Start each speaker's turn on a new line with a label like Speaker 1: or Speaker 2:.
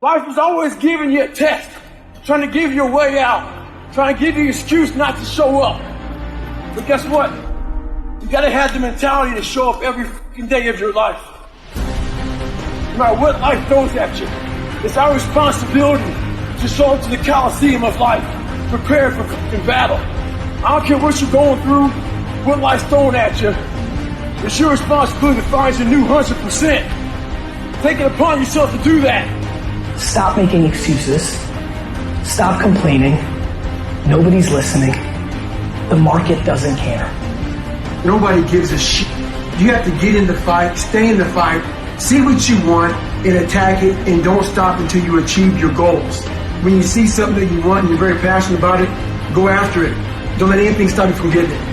Speaker 1: Life is always giving you a test, trying to give you a way out, trying to give you an excuse not to show up. But guess what? You gotta have the mentality to show up every fucking day of your life. No matter what life throws at you, it's our responsibility to show up to the Coliseum of life, prepared for fucking battle. I don't care what you're going through, what life's throwing at you. It's your responsibility to find your new 100%. Take it upon yourself to do that.
Speaker 2: Stop making excuses. Stop complaining. Nobody's listening. The market doesn't care.
Speaker 3: Nobody gives a shit. You have to get in the fight, stay in the fight, see what you want, and attack it, and don't stop until you achieve your goals. When you see something that you want and you're very passionate about it, go after it. Don't let anything stop you from getting it.